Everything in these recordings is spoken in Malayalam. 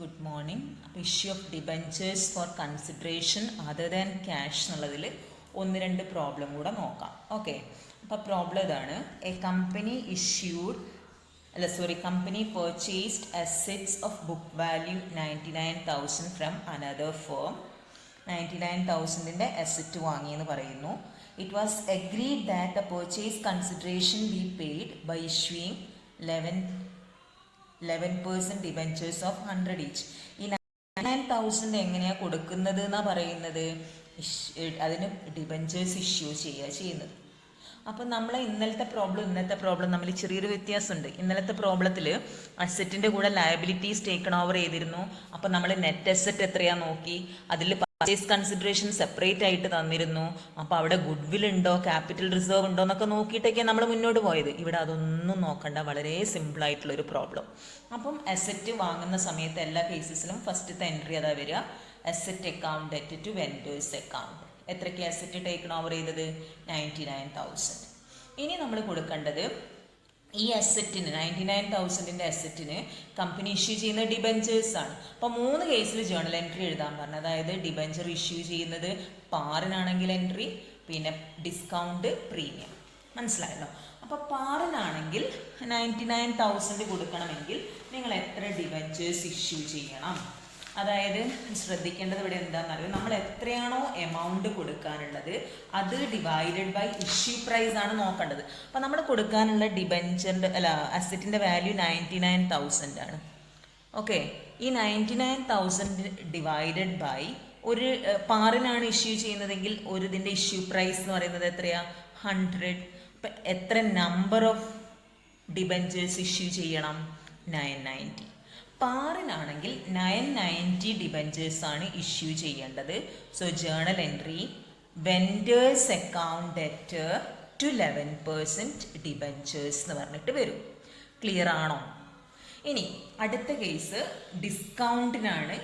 Good morning. അപ്പോൾ issue of debentures for consideration other than cash എന്നുള്ളതിൽ ഒന്ന് രണ്ട് പ്രോബ്ലം കൂടെ നോക്കാം. ഓക്കെ, അപ്പോൾ പ്രോബ്ലം ഇതാണ്. Company purchased assets of book value 99,000 from another firm. 99,000ൻ്റെ അസെറ്റ് വാങ്ങിയെന്ന് പറയുന്നു. It was agreed that the purchase consideration be paid by issuing 11% debentures of 100 each. ഈ 99,000 എങ്ങനെയാണ് കൊടുക്കുന്നത് എന്നാണ് പറയുന്നത്? അതിന് ഡിബഞ്ചേഴ്സ് ഇഷ്യൂ ചെയ്യുന്നത്. അപ്പം നമ്മൾ ഇന്നത്തെ പ്രോബ്ലം തമ്മിൽ ചെറിയൊരു വ്യത്യാസമുണ്ട്. ഇന്നലത്തെ പ്രോബ്ലത്തിൽ അസെറ്റിൻ്റെ കൂടെ ലയബിലിറ്റീസ് ടേക്കൺ ഓവർ ചെയ്തിരുന്നു. അപ്പം നമ്മൾ നെറ്റ് അസെറ്റ് എത്രയാണെന്ന് നോക്കി, അതിൽ പർച്ചേസ് കൺസിഡറേഷൻ സെപ്പറേറ്റ് ആയിട്ട് തന്നിരുന്നു. അപ്പോൾ അവിടെ ഗുഡ് വിൽ ഉണ്ടോ, ക്യാപിറ്റൽ റിസർവ് ഉണ്ടോ എന്നൊക്കെ നോക്കിയിട്ടൊക്കെയാണ് നമ്മൾ മുന്നോട്ട് പോയത്. ഇവിടെ അതൊന്നും നോക്കണ്ട, വളരെ സിമ്പിളായിട്ടുള്ളൊരു പ്രോബ്ലം. അപ്പം അസെറ്റ് വാങ്ങുന്ന സമയത്ത് എല്ലാ കേസസിലും ഫസ്റ്റത്തെ എൻട്രി അതാ വരിക, asset account debt to vendors account. എത്രയ്ക്ക് അസെറ്റ് ടേക്കൺ ഓവർ ചെയ്തത്? 99,000. ഇനി നമ്മൾ കൊടുക്കേണ്ടത് ഈ അസെറ്റിന് 99,000ൻ്റെ അസെറ്റിന് കമ്പനി ഇഷ്യൂ ചെയ്യുന്ന ഡിബഞ്ചേഴ്സ് ആണ്. അപ്പോൾ 3 കേസിൽ ജേണൽ എൻട്രി എഴുതാൻ പറഞ്ഞു. അതായത് ഡിബഞ്ചർ ഇഷ്യൂ ചെയ്യുന്നത് പാറിനാണെങ്കിൽ എൻട്രി, പിന്നെ ഡിസ്കൗണ്ട്, പ്രീമിയം. മനസ്സിലായല്ലോ? അപ്പോൾ പാറിനാണെങ്കിൽ 99,000 കൊടുക്കണമെങ്കിൽ നിങ്ങൾ എത്ര ഡിബഞ്ചേഴ്സ് ഇഷ്യൂ ചെയ്യണം? അതായത് ശ്രദ്ധിക്കേണ്ടത് ഇവിടെ എന്താണെന്നറിയോ, നമ്മൾ എത്രയാണോ എമൗണ്ട് കൊടുക്കാനുള്ളത് അത് ഡിവൈഡഡ് ബൈ ഇഷ്യൂ പ്രൈസ് ആണ് നോക്കേണ്ടത്. അപ്പം നമ്മൾ കൊടുക്കാനുള്ള അസെറ്റിൻ്റെ വാല്യൂ 99,000 ആണ്. ഓക്കെ, ഈ 99,000 ഡിവൈഡഡ് ബൈ ഒരു പാറിനാണ് ഇഷ്യൂ ചെയ്യുന്നതെങ്കിൽ ഒരു ഇതിൻ്റെ ഇഷ്യൂ പ്രൈസ് എന്ന് പറയുന്നത് എത്രയാ? 100. അപ്പം എത്ര നമ്പർ ഓഫ് ഡിബഞ്ചേഴ്സ് ഇഷ്യൂ ചെയ്യണം? 990. പാറിനാണെങ്കിൽ 990 ഡിബഞ്ചേഴ്സ് ആണ് ഇഷ്യൂ ചെയ്യേണ്ടത്. So journal entry vendors account debtor to 11% debentures എന്ന് പറഞ്ഞിട്ട് വരും. ക്ലിയർ ആണോ? ഇനി അടുത്ത കേസ് ഡിസ്കൗണ്ടിനാണ്.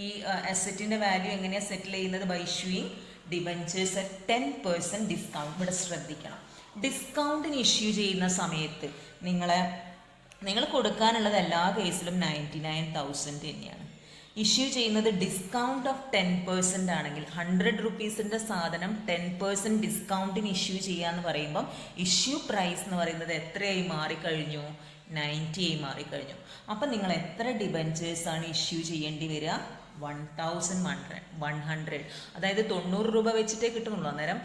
ഈ അസെറ്റിൻ്റെ വാല്യൂ എങ്ങനെയാണ് സെറ്റിൽ ചെയ്യുന്നത്? By issuing debentures at 10% discount. ഇവിടെ ശ്രദ്ധിക്കണം, ഡിസ്കൗണ്ടിന് ഇഷ്യൂ ചെയ്യുന്ന സമയത്ത് നിങ്ങൾ കൊടുക്കാനുള്ളത് എല്ലാ കേസിലും 99,000 തന്നെയാണ്. ഇഷ്യൂ ചെയ്യുന്നത് ഡിസ്കൗണ്ട് ഓഫ് 10% ആണെങ്കിൽ 100 റുപ്പീസിൻ്റെ സാധനം 10% ഡിസ്കൗണ്ടിന് ഇഷ്യൂ ചെയ്യാന്ന് പറയുമ്പം ഇഷ്യൂ പ്രൈസ് എന്ന് പറയുന്നത് എത്രയായി മാറിക്കഴിഞ്ഞു? 90 ആയി മാറിക്കഴിഞ്ഞു. അപ്പം നിങ്ങൾ എത്ര ഡിബഞ്ചേഴ്സാണ് ഇഷ്യൂ ചെയ്യേണ്ടി വരിക? 1,100. അതായത് 90 രൂപ വെച്ചിട്ടേ കിട്ടുന്നുള്ളൂ. അന്നേരം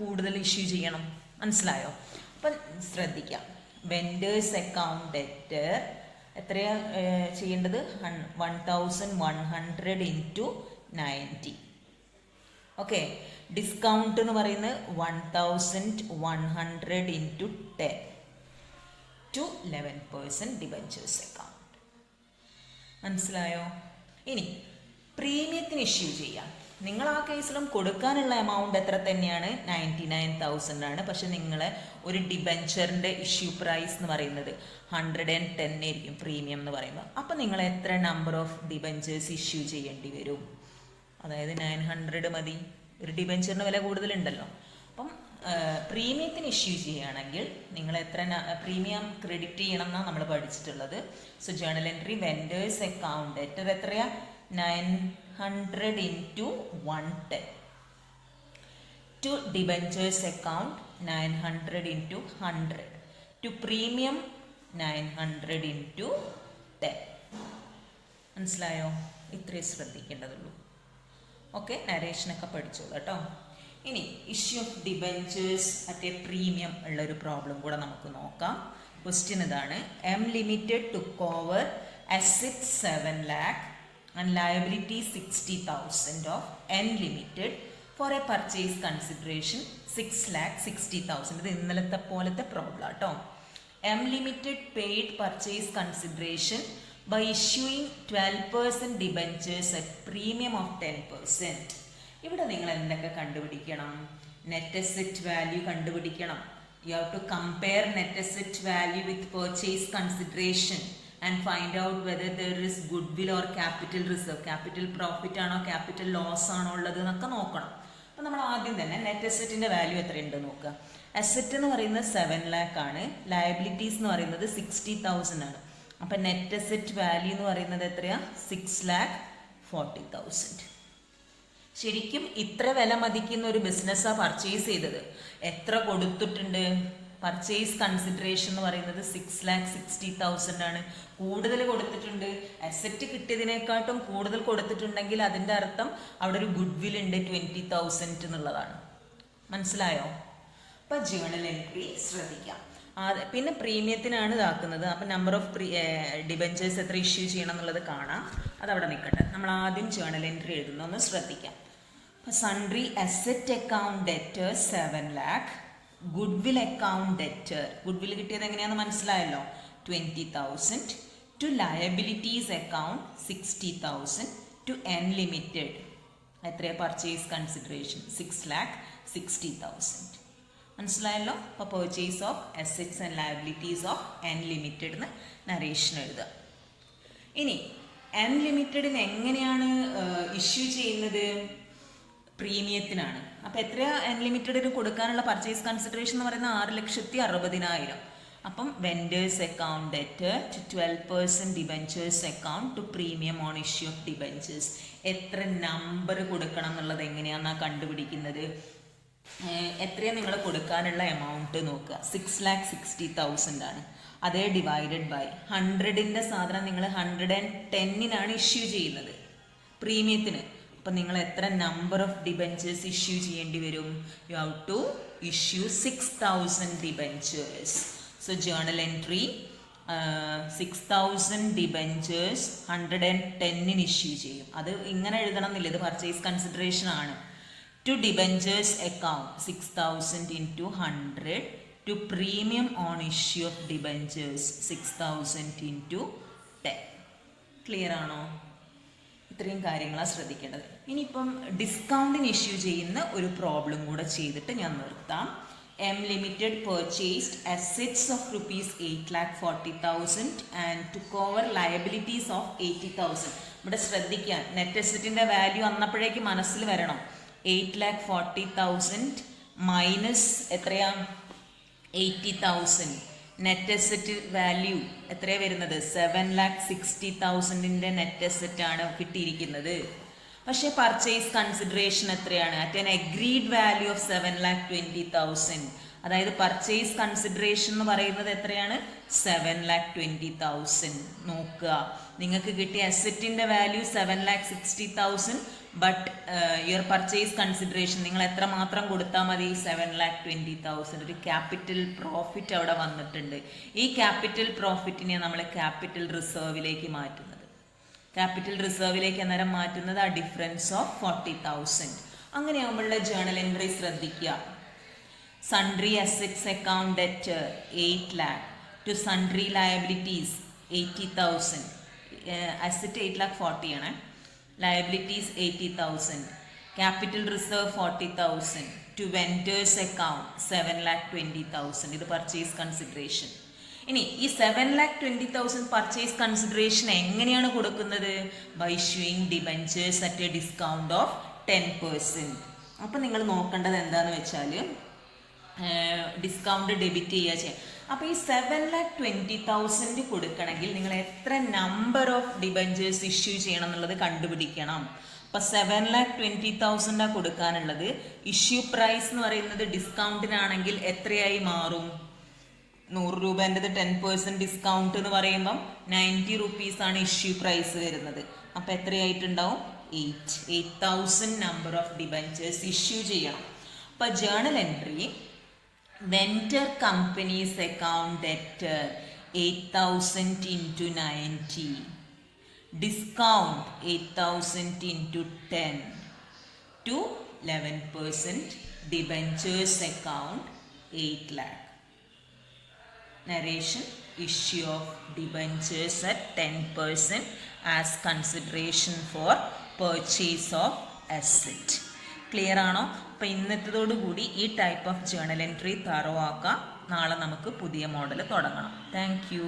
കൂടുതൽ ഇഷ്യൂ ചെയ്യണം. മനസ്സിലായോ? അപ്പം ശ്രദ്ധിക്കാം, വെൻഡേഴ്സ് അക്കൗണ്ട് ഡെറ്റർ എത്രയാ ചെയ്യേണ്ടത്? 1,100 ഇൻറ്റു 90. ഓക്കെ, ഡിസ്കൗണ്ട് എന്ന് പറയുന്നത് 1,100 ഇൻറ്റു 10 ടു 11% ഡിബഞ്ചേഴ്സ് അക്കൗണ്ട്. മനസ്സിലായോ? ഇനി പ്രീമിയത്തിന് ഇഷ്യൂ ചെയ്യാം. നിങ്ങൾ ആ കേസിലും കൊടുക്കാനുള്ള എമൗണ്ട് എത്ര തന്നെയാണ്? 99,000 ആണ്. പക്ഷെ നിങ്ങൾ ഒരു ഡിബഞ്ചറിൻ്റെ ഇഷ്യൂ പ്രൈസ് എന്ന് പറയുന്നത് 110 ആയിരിക്കും പ്രീമിയം എന്ന് പറയുമ്പോൾ. അപ്പം നിങ്ങൾ എത്ര നമ്പർ ഓഫ് ഡിബഞ്ചേഴ്സ് ഇഷ്യൂ ചെയ്യേണ്ടി വരും? അതായത് 900 മതി. ഒരു ഡിബഞ്ചറിന് വില കൂടുതലുണ്ടല്ലോ. അപ്പം പ്രീമിയത്തിന് ഇഷ്യൂ ചെയ്യുകയാണെങ്കിൽ നിങ്ങൾ എത്ര പ്രീമിയം ക്രെഡിറ്റ് ചെയ്യണം എന്നാണ് നമ്മൾ പഠിച്ചിട്ടുള്ളത്. So journal entry vendors account debtor എത്രയാ? 900 into 110 to debentures account 900 into 100 to premium 900 into 10. മനസ്സിലായോ? ഇത്രയും ശ്രദ്ധിക്കേണ്ടതുള്ളൂ. ഓക്കെ, നരേഷനൊക്കെ പഠിച്ചോളൂ കേട്ടോ. ഇനി issue of debentures at A premium ഉള്ളൊരു പ്രോബ്ലം കൂടെ നമുക്ക് നോക്കാം. ക്വസ്റ്റ്യൻ ഇതാണ്. M limited took over assets 7 lakh and liability 60,000 of N limited for a purchase consideration 6,60,000. ഇത് ഇന്നലത്തെ പോലത്തെ പ്രോബ്ലം കേട്ടോ. M limited paid purchase consideration by issuing 12% debentures at premium of 10%. ഇവിടെ നിങ്ങൾ എന്തൊക്കെ കണ്ടുപിടിക്കണം? നെറ്റ് അസെറ്റ് വാല്യൂ കണ്ടുപിടിക്കണം. You have to compare net asset value with purchase consideration and find out whether there is goodwill or capital reserve. Capital profit ആണോ capital loss ആണോ ഉള്ളത് എന്നൊക്കെ നോക്കണം. അപ്പം നമ്മൾ ആദ്യം തന്നെ നെറ്റ് അസെറ്റിൻ്റെ വാല്യൂ എത്രയുണ്ട് നോക്കുക. അസെറ്റ് എന്ന് പറയുന്നത് 7 lakh ആണ്, ലയബിലിറ്റീസ് എന്ന് പറയുന്നത് 60,000 ആണ്. അപ്പം നെറ്റ് അസെറ്റ് വാല്യൂ എന്ന് പറയുന്നത് എത്രയാ? 6,40,000. ശരിക്കും ഇത്ര വില മതിക്കുന്ന ഒരു ബിസിനസ്സാണ് പർച്ചേസ് ചെയ്തത്. എത്ര കൊടുത്തിട്ടുണ്ട്? പർച്ചേസ് കൺസിഡറേഷൻ എന്ന് പറയുന്നത് 6,60,000 ആണ്. കൂടുതൽ കൊടുത്തിട്ടുണ്ട്. അസെറ്റ് കിട്ടിയതിനെക്കാട്ടും കൂടുതൽ കൊടുത്തിട്ടുണ്ടെങ്കിൽ അതിൻ്റെ അർത്ഥം അവിടെ ഒരു ഗുഡ് വിൽ ഉണ്ട് 20,000 എന്നുള്ളതാണ്. മനസ്സിലായോ? അപ്പം ജേണൽ എൻട്രി ശ്രദ്ധിക്കാം. പിന്നെ പ്രീമിയത്തിനാണ് ഇതാക്കുന്നത്. അപ്പം നമ്പർ ഓഫ് ഡിബഞ്ചേഴ്സ് എത്ര ഇഷ്യൂ ചെയ്യണം എന്നുള്ളത് കാണാം. അതവിടെ നിൽക്കട്ടെ. നമ്മൾ ആദ്യം ജേണൽ എൻട്രി എഴുതുന്ന ഒന്ന് ശ്രദ്ധിക്കാം. അപ്പം sundry asset account debtor 7 lakh, goodwill account debtor, goodwill കിട്ടിയത് എങ്ങനെയാണെന്ന് മനസ്സിലായല്ലോ, 20,000, to liabilities account 60,000, to unlimited എത്രയാണ് പർച്ചേസ് കൺസിഡറേഷൻ 6,60,000. മനസ്സിലായല്ലോ? അപ്പോൾ purchase of assets and liabilities of unlimited എന്ന് നരേഷൻ എഴുതുക. ഇനി അൺലിമിറ്റഡിന് എങ്ങനെയാണ് ഇഷ്യൂ ചെയ്യുന്നത്? പ്രീമിയത്തിനാണ്. അപ്പം എത്രയാ അൺലിമിറ്റഡിന് കൊടുക്കാനുള്ള പർച്ചേസ് കൺസിഡറേഷൻ എന്ന് പറയുന്നത് 6,60,000. അപ്പം vendors account debtor to 12% debentures account to premium on issue of debentures. എത്ര നമ്പർ കൊടുക്കണം എന്നുള്ളത് എങ്ങനെയാണെന്നാണ് കണ്ടുപിടിക്കുന്നത്? എത്രയാണ് നിങ്ങൾ കൊടുക്കാനുള്ള എമൗണ്ട് നോക്കുക. 6,60,000 ആണ്. അതേ ഡിവൈഡഡ് ബൈ 100ൻ്റെ സാധനം നിങ്ങൾ 110-നാണ് ഇഷ്യൂ ചെയ്യുന്നത് പ്രീമിയത്തിന്. അപ്പം നിങ്ങൾ എത്ര നമ്പർ ഓഫ് ഡിബഞ്ചേഴ്സ് ഇഷ്യൂ ചെയ്യേണ്ടി വരും? You have to issue 6,000 debentures. So journal entry 6,000 debentures 110-ന് ഇഷ്യൂ ചെയ്യും. അത് ഇങ്ങനെ എഴുതണം എന്നില്ല, ഇത് പർച്ചേസ് കൺസിഡറേഷൻ ആണ്. To debentures account 6,000 into 100, to premium on issue of debentures 6,000 into 10. Clear ആണോ? ഇത്രയും കാര്യങ്ങളാണ് ശ്രദ്ധിക്കേണ്ടത്. ഇനിയിപ്പം ഡിസ്കൗണ്ടിന് ഇഷ്യൂ ചെയ്യുന്ന ഒരു പ്രോബ്ലം കൂടെ ചെയ്തിട്ട് ഞാൻ നിർത്താം. M limited purchased assets of ₹8,40,000 and to cover liabilities of 80,000. ഇവിടെ ശ്രദ്ധിക്കാൻ, നെറ്റ് അസെറ്റിൻ്റെ വാല്യൂ അന്നപ്പോഴേക്ക് മനസ്സിൽ വരണം. 8,40,000 മൈനസ് എത്രയാ? 80,000. നെറ്റ് അസെറ്റ് വാല്യൂ എത്രയാണ് വരുന്നത്? 7,60,000 നെറ്റ് അസെറ്റ് ആണ് കിട്ടിയിരിക്കുന്നത്. പക്ഷേ പർച്ചേസ് കൺസിഡറേഷൻ എത്രയാണ്? At an agreed value of 7,20,000. അതായത് പർച്ചേസ് കൺസിഡറേഷൻ എന്ന് പറയുന്നത് എത്രയാണ്? 7,20,000. നോക്കുക, നിങ്ങൾക്ക് കിട്ടിയ അസെറ്റിൻ്റെ value 7,60,000, but your purchase consideration നിങ്ങൾ എത്ര മാത്രം കൊടുത്താൽ മതി? 7,20,000. ഒരു ക്യാപിറ്റൽ പ്രോഫിറ്റ് അവിടെ വന്നിട്ടുണ്ട്. ഈ ക്യാപിറ്റൽ പ്രോഫിറ്റിനെ നമ്മൾ ക്യാപിറ്റൽ റിസർവിലേക്ക് മാറ്റുന്നത്. ക്യാപിറ്റൽ റിസർവിലേക്ക് അന്നേരം മാറ്റുന്നത് ആ ഡിഫറൻസ് ഓഫ് 40,000. അങ്ങനെയാകുമ്പോഴുള്ള ജേണൽ എൻട്രി ശ്രദ്ധിക്കുക. Sundry assets account debtor 8 lakh, to sundry liabilities 80,000. Asset 8,40,000 ആണ്. Liabilities 80,000. Capital reserve 40,000. To vendors account 7,20,000. ഇത് പർച്ചേസ് കൺസിഡറേഷൻ. ഇനി ഈ 7,20,000 പർച്ചേസ് കൺസിഡറേഷൻ എങ്ങനെയാണ് കൊടുക്കുന്നത്? By issuing debentures at a discount of 10%. അപ്പം നിങ്ങൾ നോക്കേണ്ടത് എന്താണെന്ന് വെച്ചാൽ ഡിസ്കൗണ്ട് ഡെബിറ്റ് ചെയ്യുക. അപ്പോൾ ഈ 7,20,000 കൊടുക്കണമെങ്കിൽ നിങ്ങൾ എത്ര നമ്പർ ഓഫ് ഡിബഞ്ചേഴ്സ് ഇഷ്യൂ ചെയ്യണം എന്നുള്ളത് കണ്ടുപിടിക്കണം. അപ്പോൾ 7,20,000 കൊടുക്കാനുള്ളത്. ഇഷ്യൂ പ്രൈസ് എന്ന് പറയുന്നത് ഡിസ്കൗണ്ടിനാണെങ്കിൽ എത്രയായി മാറും? 100 രൂപേൻ്റെത് 10% ഡിസ്കൗണ്ട് എന്ന് പറയുമ്പം 90 rupees ഇഷ്യൂ പ്രൈസ് വരുന്നത്. അപ്പോൾ എത്രയായിട്ടുണ്ടാവും? 8,000 നമ്പർ ഓഫ് ഡിബഞ്ചേഴ്സ് ഇഷ്യൂ ചെയ്യണം. അപ്പോൾ journal entry vendor companies account debtor 8,000 into 90, discount 8,000 into 10, to 11% debentures account 8 lakh. Narration: issue of debentures at 10% as consideration for purchase of asset. Clear ആണോ? അപ്പോൾ ഇന്നത്തേതോടുകൂടി ഈ type of journal entry thorough ആക്കാം. നാളെ നമുക്ക് പുതിയ മോഡൽ തുടങ്ങണം. Thank you.